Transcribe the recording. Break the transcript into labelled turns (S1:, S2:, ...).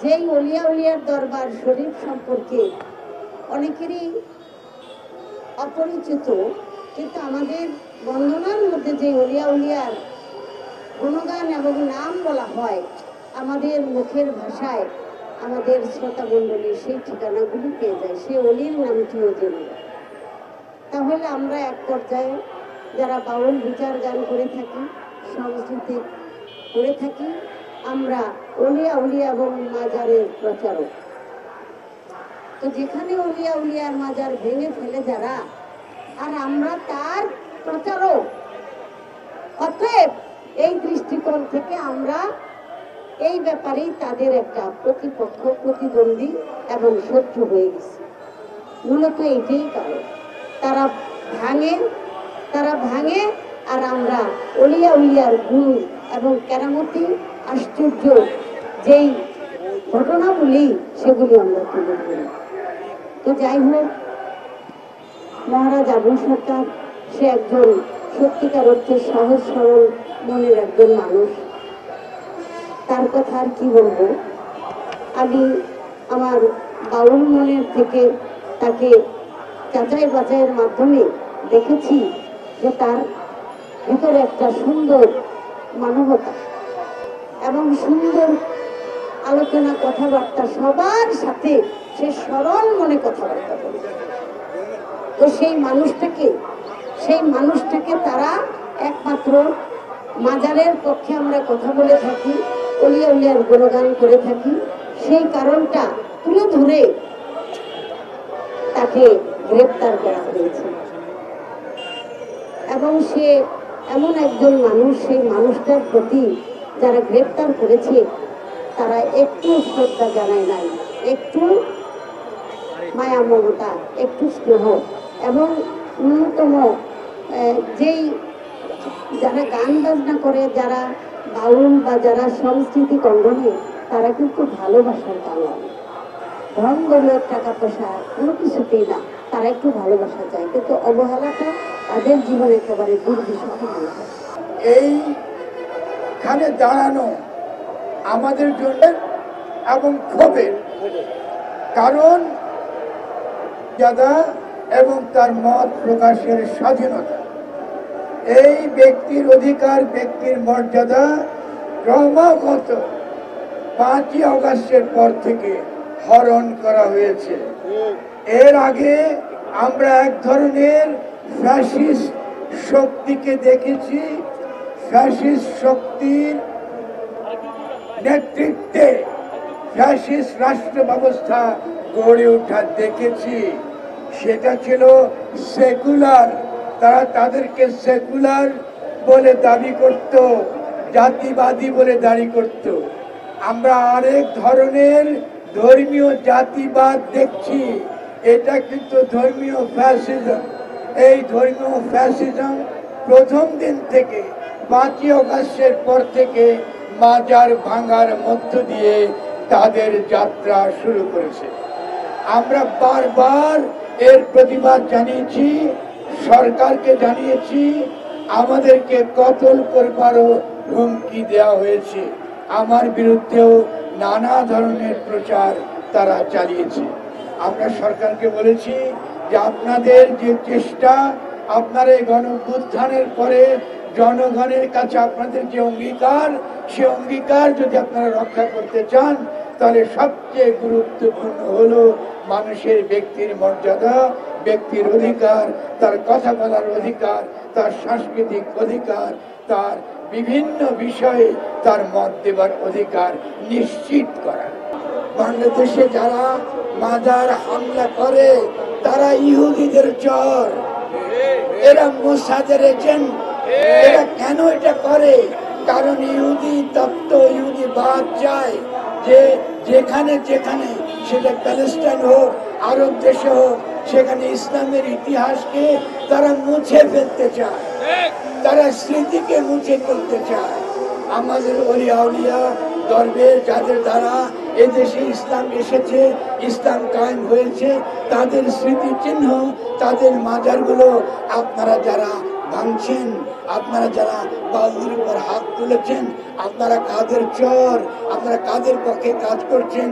S1: যেই অলিয়া উলিয়ার দরবার শরীফ সম্পর্কে অনেকেরই অপরিচিত, কিন্তু আমাদের বন্দনার মধ্যে যে অলিয়া উলিয়ার গুণগান এবং নাম বলা হয় আমাদের মুখের ভাষায়, আমাদের শ্রোতা মণ্ডলী সেই ঠিকানাগুলি পেয়ে যায়, সেই অলির নামটিও জেনে যায়। তাহলে আমরা এক পর্যায়ে যারা বাউল বিচার গান করে থাকি, সংস্কৃতি করে থাকি, আমরা অলিয়া উলিয়া এবং মাজারের প্রচারক। তো যেখানে অলিয়া উলিয়ার মাজার ভেঙে ফেলে যারা, আর আমরা তার প্রচারক, অতএব এই দৃষ্টিকোণ থেকে আমরা এই ব্যাপারেই তাদের একটা প্রতিপক্ষ, প্রতিদ্বন্দ্বী এবং শত্রু হয়ে গেছে। মূলত এইটাই কারণ, তারা ভাঙে আর আমরা অলিয়া উলিয়ার গুণ এবং কেরামতি আশ্চর্য যেই ঘটনাগুলি সেগুলি আমরা তুলে ধরি। তো যাই হোক, মহারাজ আবুল সরকার সে একজন সত্যিকার অর্থে সহজ সরল মনের একজন মানুষ। তার কথা আর কি বলবো, আমি আমার বাউল মনের থেকে তাকে যাচাই বাছাইয়ের মাধ্যমে দেখেছি যে তার ভিতরে একটা সুন্দর মানবতা এবং সুন্দর আলোচনা, কথাবার্তা, সবার সাথে সে সরল মনে কথাবার্তা বলে। তো সেই মানুষটাকে তারা একমাত্র মাজারের পক্ষে আমরা কথা বলে থাকি, অলিয়া উলিয়ার গুণগান করে থাকি, সেই কারণটা তুলে ধরে তাকে গ্রেপ্তার করা হয়েছে। এবং সে এমন একজন মানুষ, সেই মানুষটার প্রতি যারা গ্রেপ্তার করেছে তারা একটু শ্রদ্ধা জানায় নাই, একটু মায়া মমতা, একটু স্নেহ এবং ন্যূনতম যেই যারা গান বাজনা করে, যারা বাউল বা যারা সংস্কৃতি কঙ্গনে, তারা কিন্তু ভালোবাসার বাঙাল, ধন দৌলত টাকা পয়সা কোনো কিছুতেই না, তারা একটু ভালোবাসা চায়, কিন্তু অবহেলাটা তাদের জীবনে একেবারে দুর্বিষহ হয়ে যায়।
S2: এইখানে দাঁড়ানো আমাদের জন্য এবং ক্ষোভের কারণ, মর্যাদা এবং তার মত প্রকাশের স্বাধীনতা, এই ব্যক্তির অধিকার, ব্যক্তির মর্যাদা ক্রমাগত 5ই আগস্টের পর থেকে হরণ করা হয়েছে। এর আগে আমরা এক ধরনের ফ্যাসিস্ট শক্তিকে দেখেছি, ফ্যাসিস্ট শক্তির নেতৃত্বে ফ্যাসিস্ট রাষ্ট্র ব্যবস্থা গড়ে ওঠা দেখেছি। সেটা ছিল সেকুলার, তারা তাদেরকে সেকুলার বলে দাবি করত, জাতিবাদী বলে দাবি করত। আমরা আরেক ধরনের ধর্মীয় জাতিবাদ দেখছি, এটা কিন্তু ধর্মীয় ফ্যাসিজম। এই ধর্মীয় ফ্যাসিজম প্রথম দিন থেকে 5ই আগস্টের পর থেকে মাজার ভাঙার মধ্য দিয়ে তাদের যাত্রা শুরু করেছে। আমরা বারবার এর প্রতিবাদ জানিয়েছি, সরকারকে জানিয়েছি, আমাদেরকে কতল করবারও হুমকি দেওয়া হয়েছে, আমার বিরুদ্ধেও নানা ধরনের প্রচার তারা চালিয়েছে। আমরা সরকারকে বলেছি যে আপনাদের যে চেষ্টা, আপনার এই গণঅভ্যুত্থানের পরে জনগণের কাছে আপনাদের যে অঙ্গীকার, সে অঙ্গীকার যদি আপনারা রক্ষা করতে চান, তাহলে সবচেয়ে গুরুত্বপূর্ণ হলো মানুষের ব্যক্তির মর্যাদা, ব্যক্তির অধিকার, তার কথা বলার অধিকার, তার সাংস্কৃতিক অধিকার, তার বিভিন্ন বিষয়ে তার মত দেবার অধিকার নিশ্চিত করা। বাংলাদেশে যারা মাজার হামলা করে তারা ইহুদিদের চর, এরা মোসাদের এজেন্ট। এরা কেন এটা করে? কারণ ইহুদি তত্ত্ব, ইহুদিবাদ চায় যে যেখানে যেখানে, সেটা প্যালেস্টাইন হোক, আরব দেশে হোক, সেখানে ইসলামের ইতিহাসকে তারা মুছে ফেলতে চায়, তারা স্মৃতিকে মুছে ফেলতে চায়। আমাদের ওলিয়া উলিয়া দরবেশ যাদের দ্বারা এদেশে ইসলাম এসেছে, ইসলাম কায়েম হয়েছে, তাদের স্মৃতিচিহ্ন, তাদের মাজারগুলো আপনারা যারা ভাঙছেন, আপনারা যারা বালতির উপর হাত তুলেছেন, আপনারা কাদের চোর, আপনারা কাদের পক্ষে কাজ করছেন